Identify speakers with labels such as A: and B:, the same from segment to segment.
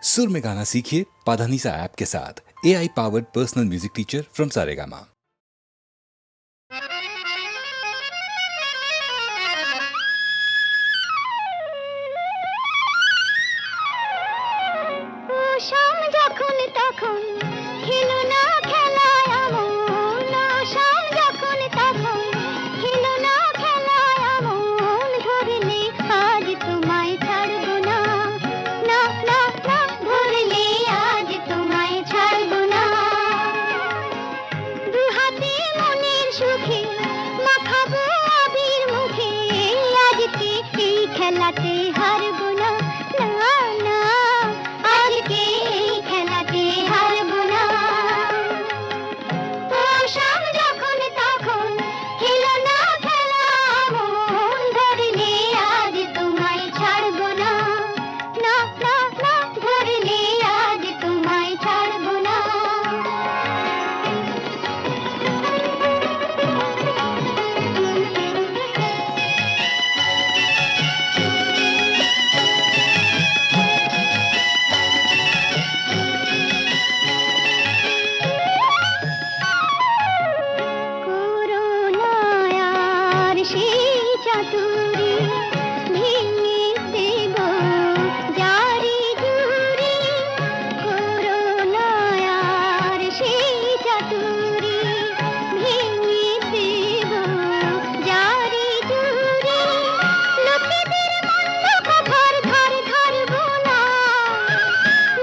A: सुर में गाना सीखिए पाधानीसा ऐप के साथ। AI powered personal music teacher from Saregama.
B: শাম যখন তখন খেলো না খেলায় আমন, শাম যখন তখন খেলো না খেলায় আমন, ধরলে আজ তোমায় ছাড়বো না, না না না, ধরলে আজ তোমায় ছাড়বো না। দু হাতে মনের সুখে মাখাবো আবির মুখে, আজকে এই খেলাতে হারবো না, না না, আজকে এই খেলাতে হারবো না। ও শাম যখন তখন খেলো না খেলা আমন, ধরলে আজ তোমায় ছাড়বো না, না না না, ধরলে আজ তোমায় ছাড়বো না। করুণায়ার সেই চাতুরী ভেঙে দেব জারি জুড়ি, করুণায়ার সেই চাতুরী ভেঙে দেব জারি জুড়ি, লোকেদের মন্দ কথার ধার ধারবো না,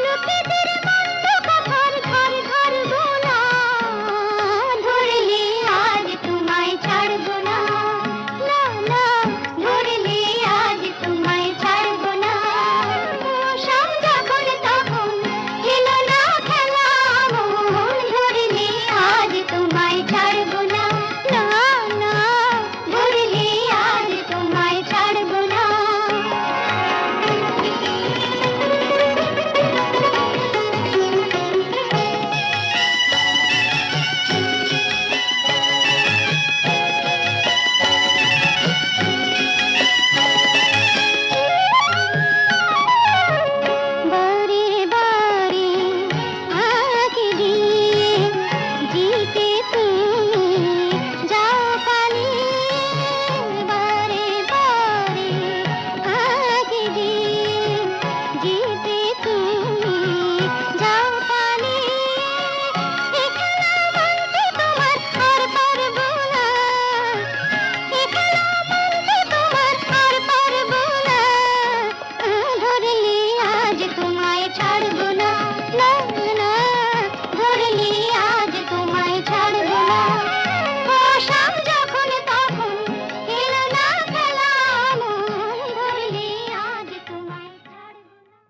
B: লোকেদের মন্দ কথার ধার ধারবো না, ধরলে আজ তোমায় ছাড়বো না, না না, ধরলে আজ তোমায় ছাড়বো না। ও শাম যখন তখন খেলো না খেলা আমন, ধরলে আজ তোমায় ছাড়বো না, না না, ধরলে আজ তোমায় ছাড়বো না। বারে বারে আঁকি দিয়ে জিতে তুমি যাও পালিয়ে, বারে বারে আঁকি দিয়ে জিতে তুমি যাও পালিয়ে, এ খেলা মানতে তোমার আর পারবো না, এ খেলা মানতে তোমার আর পারবো না, ধরলে আজ তোমায় ছাড়বো না, না না, ধরলে আজ তোমায় ছাড়বো না। ও শাম যখন তখন খেলো না খেলা আমন, ধরলে আজ তোমায় ছাড়বো না।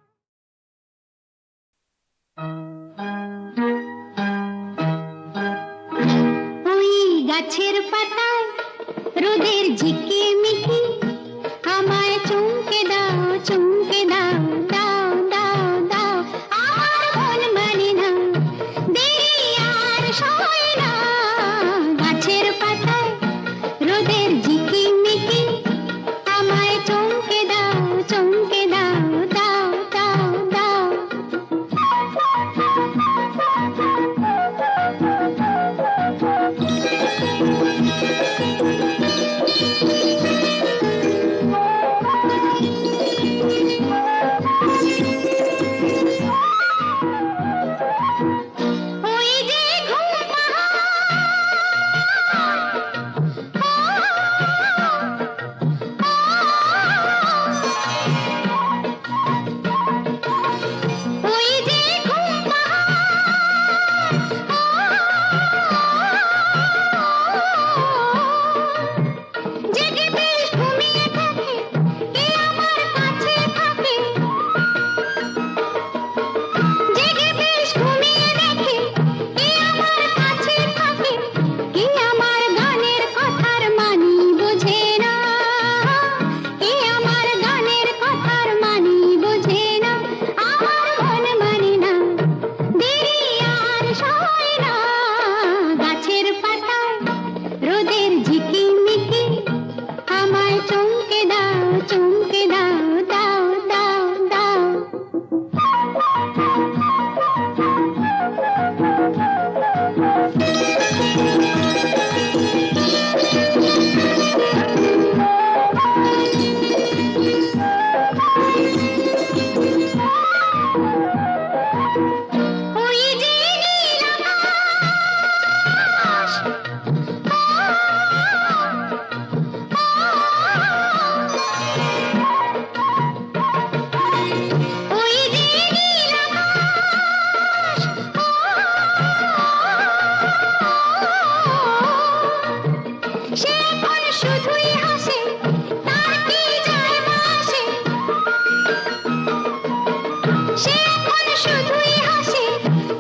B: সে এখন শুধুই হাসে,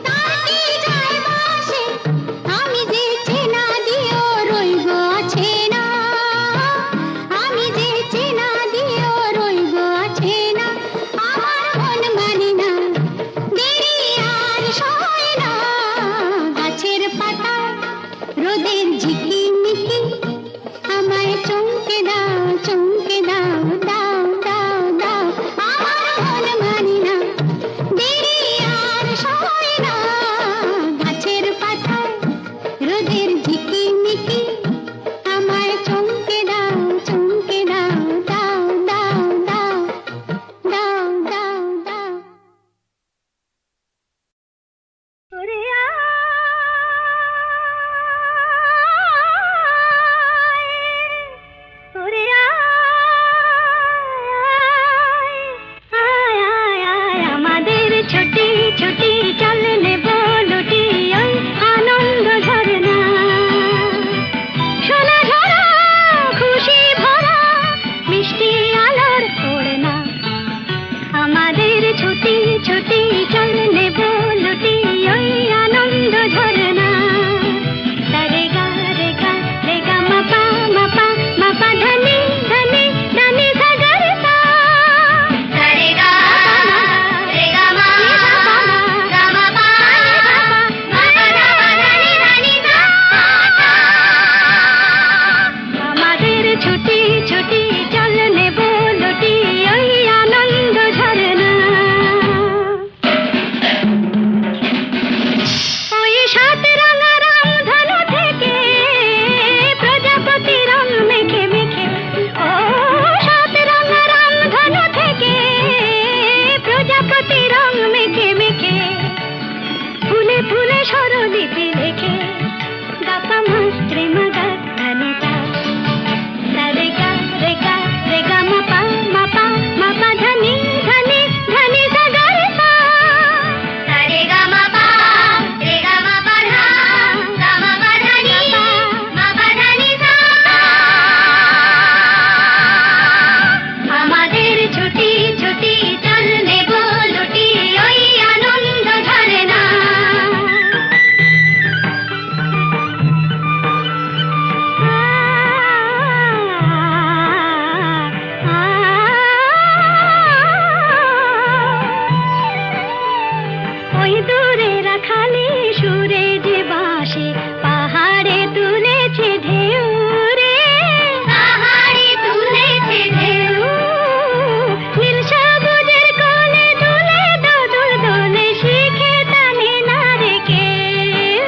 B: তার কি যায় বাসে, আমি যে চেনা দিও রইব আছে না, আমি যে চেনা দিও রইব আছে না, আমার মন মানে না, দেরি আর সয় না, গাছের পাতা রোদের ঝিকিমিকি, আমায় চমকে দাও চমকে দাও, দাও দাও দাও, আমার মন মানে না, দেরি আর সয় না, গাছের পাতায় রোদের ঝিকিমিকি, আমায় চমকে দাও চমকে দাও, দাও দাও দাও, দাও দাও দাও। ওরে ওরে আমাদের ছুটি ছুটি চল নেব লুটি ওই আনন্দ ঝরনা, সোনা ঝরা খুশি ভরা মিষ্টি আলোর ওড়না, আমাদের ছুটি ছুটি চল নেব লুটি ওই আনন্দ ঝরনা, রে গা রে গা রে গা মাপা মাপা মাপা ধনি ধনি ধনি সাগর সা, রে গা মা গা মা পা মা ধা ধনি ধনি সা, আমাদের ছুটি ছুটি চল নেব লুটি ওই আনন্দ ঝরনা, ওই সাত রঙা রামধনু থেকে প্রজাপতি রং মেখে মেখে, ও সাত রঙা রামধনু থেকে প্রজাপতি রং মেখে মেখে, ফুলে ফুলে স্বরলিপি লেখে, গাপা মাস্ত্রে মাগা ধানিতা, রে গা রে গা রে গা মাপা মাপা মাপা ধনি ধনি ধনি সাগর সা, রে গা মাপা রে গা মাপা ধা গা মাপা ধনি মাপা ধনি সা, আমাদের ছুটি ছুটি চল নেব লুটি ওই আনন্দ ঝরনা, ওই দূরে রাখালি সুরে যে বাঁশি, পাহাড়ে তুলেছে ঢেউ রে, পাহাড়ে তুলেছে ঢেউ, নীল সবুজের কোলে দুলে দোদুল দোলে, শিখে টানে না রে কেউ,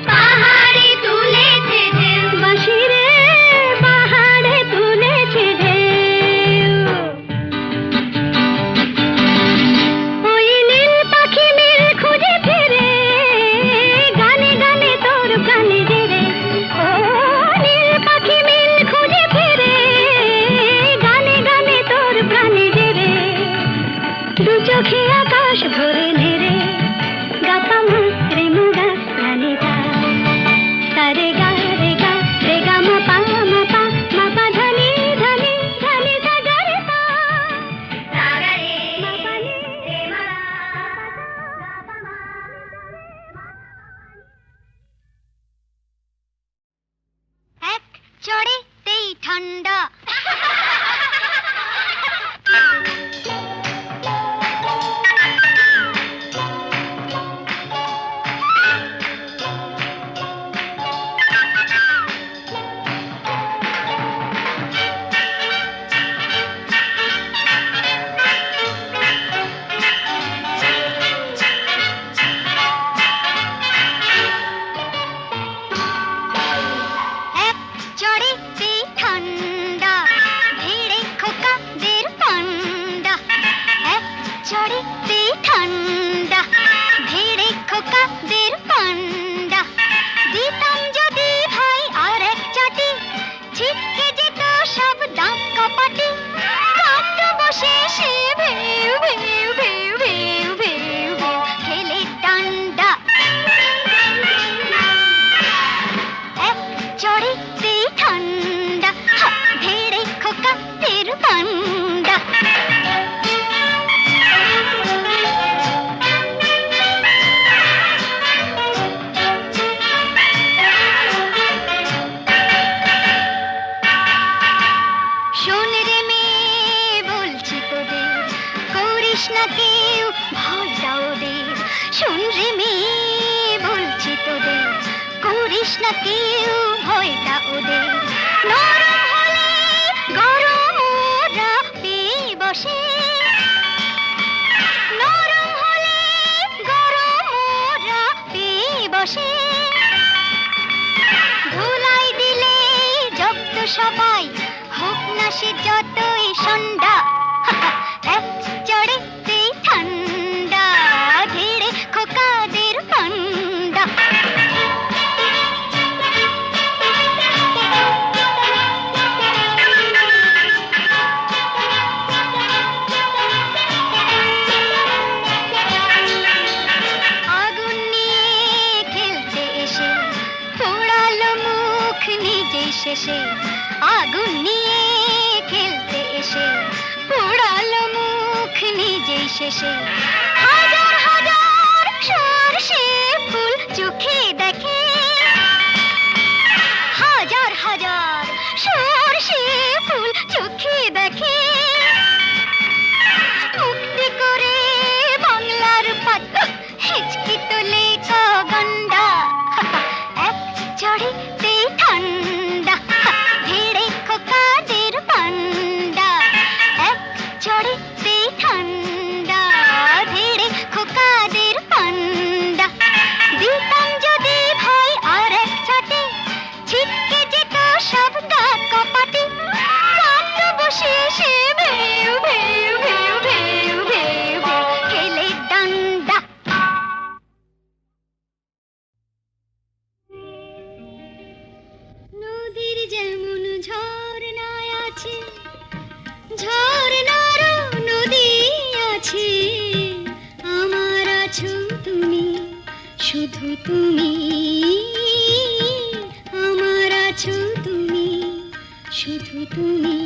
B: পাহাড়ে তুলেছে ঢেউ, বাঁশি রে পাহাড়ে তুলেছে ঢেউ, ওই নীল পাখি মিল খুঁজে ফিরে, গানে গানে তোর প্রাণে জেরে, ও নীল পাখি মিল খুঁজে ফিরে, গানে গানে তোর প্রাণে জেরে, দু চোখে আকাশ ভরে নেড়ে, গাপা মাস্ত্রে মুগা ধানিতা, রে গা রে গা রে গা মাপা মাপা মাপা ধনি ধনি ধনি সাগর সা, মাপা নি রে মা গাপা মা। এক চড়েতেই ঠান্ডা, এক চড়েতেই ঠান্ডা, ভিড়ে খোকাদের পান্ডা, এক চড়েতেই ঠান্ডা, ভিড়ে খোকাদের পান্ডা, দিতাম যদি ভাই আর এক চাটি, ছিটকে যেত সব দাঁত কপাটি, কাণ্ড বসে সে ভেউ ভেউ ভেউ ভেউ ভেউ ভেউ খেলে ডান্ডা, এক চড়েতেই ঠান্ডা, ভিড়ে খোকাদের পান্ডা, করিস না কেউ ভয়টা ওদের নরম হলে গরম ওরা পেয়ে বসে নরম হলে গরম ওরা পেয়ে বসে ধুলাই দিলে জব্দ সবাই হোক না সে যতই সন্ধ্যা এক চড়েতেই ঠান্ডা ধীরে খোকাদের ফান্ডা আগুন নিয়ে খেলতে এসে পোড়ালো মুখ নিজেই শেষে আগুন নিয়ে খেলতে এসে পোড়ালো মুখ নিজেই শেষে হাজার হাজার সরষে ফুল চোখে দেখে হাজার হাজার সরষে ফুল চোখে দেখে মুক্তি করে বাংলার পাত হিচকি তোলে গন্ডা এক চড়িতে ঠান্ডা ধীরে খোকাদের পান্ডা এক চড়িতে ঠান্ডা ধীরে খোকাদের পান্ডা দিতাম যদি ভাই আর এক ছাটে ছিটকে যেত সব দাঁত কপাটে কান্দ বসে সে ভেউ ভেউ ভেউ ভেউ ভেউ ভেউ খেলে ডান্ডা নদীর যেমন ঝর্ণায় আছে ঝর্ণারও নদী আছে আমার আছো তুমি শুধু তুমি আমার আছো তুমি শুধু তুমি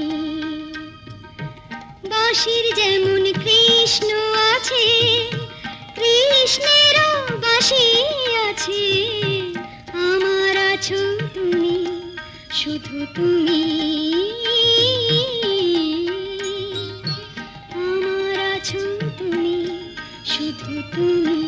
B: বাঁশির যেমন কৃষ্ণ আছে কৃষ্ণেরও বাঁশি আছে আমার আছো তুমি শুধু তুমি আমার আছো তুমি শুধু তুমি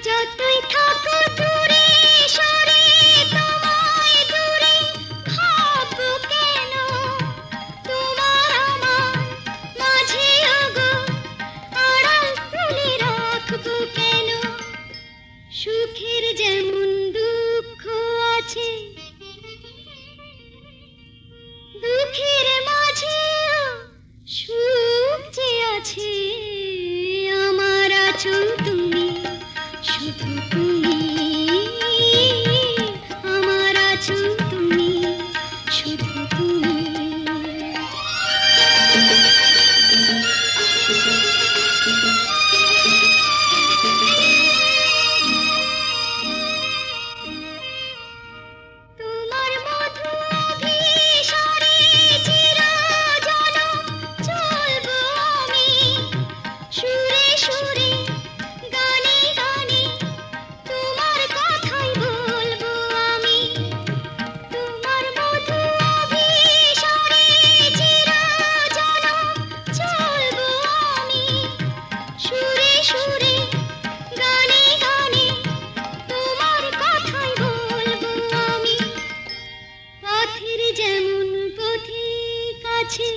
B: যতই থাকো দূরে সরে তোমায় দূরে ভাববো কেন তোমার আমার মাঝে ওগো আড়াল তুলে রাখবো কেন সুখের যেমন দুঃখ আছে দুঃখের মাঝে সুখ যে আছে আমার আছো তুমি শুধু তুমি আমার আছো তুমি শুধু তুমি তোমার মধু অভিসারে চিরজনম চলবো আমি সুরে সুরে গানে গানে তোমার কথাই বলবো আমি তোমার মধু অভিসারে চিরজনম চলবো আমি সুরে সুরে গানে গানে তোমার কথাই বলবো আমি পথের যেমন পথিক আছে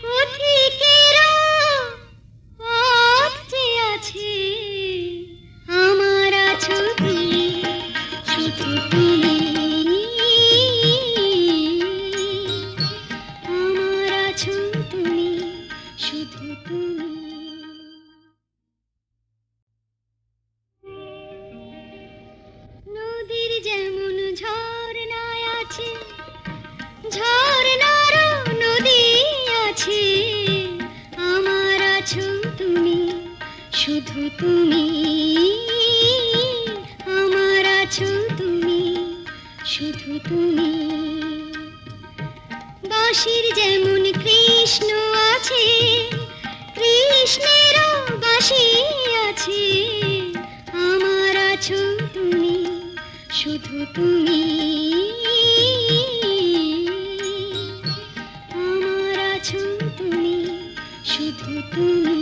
B: পথিকেরা পথ যে আছে আমার আছো তুমি শুধু তুমি আমার আছো তুমি শুধু তুমি নদীর যেমন ঝর্ণায় আছে ঝর্ণারও নদী আছে আমার আছো তুমি শুধু তুমি আমার আছো তুমি শুধু তুমি বাঁশির যেমন কৃষ্ণ আছে, কৃষ্ণেরও বাঁশি আছে। আমার আছো তুমি, শুধু তুমি। আমার আছো তুমি, শুধু তুমি।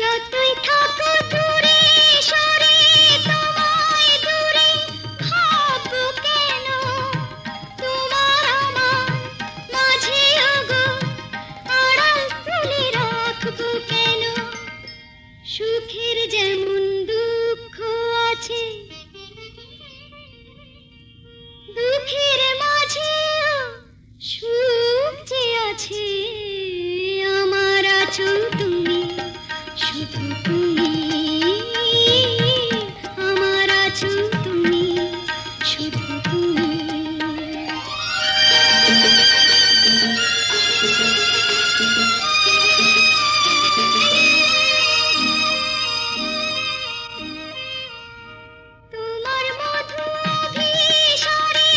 B: যতই থাকো দূরে সরে, তোমায় দূরে ভাববো কেন? তোমার আমার মাঝে ওগো আড়াল তুলে রাখবো কেন? সুখের যেমন দুঃখ আছে, দুঃখের মাঝেও সুখ যে আছে। আমার আছো তুমি, শুধু তুমি। আমার আছো তুমি, শুধু তুমি। তোমার মধু অভিসারে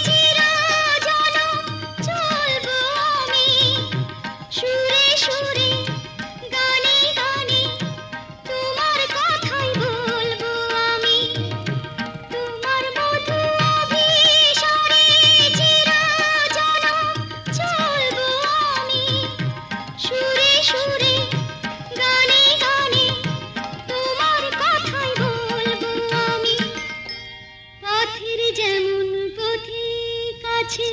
B: চিরজনম চলবো আমি, সুরে সুরে গানে গানে তোমার কথাই বলবো আমি। তোমার মধু অভিসারে চিরজনম চলবো আমি, সুরে সুরে গানে গানে তোমার কথাই বলবো আমি। পথের যেমন পথিক আছে,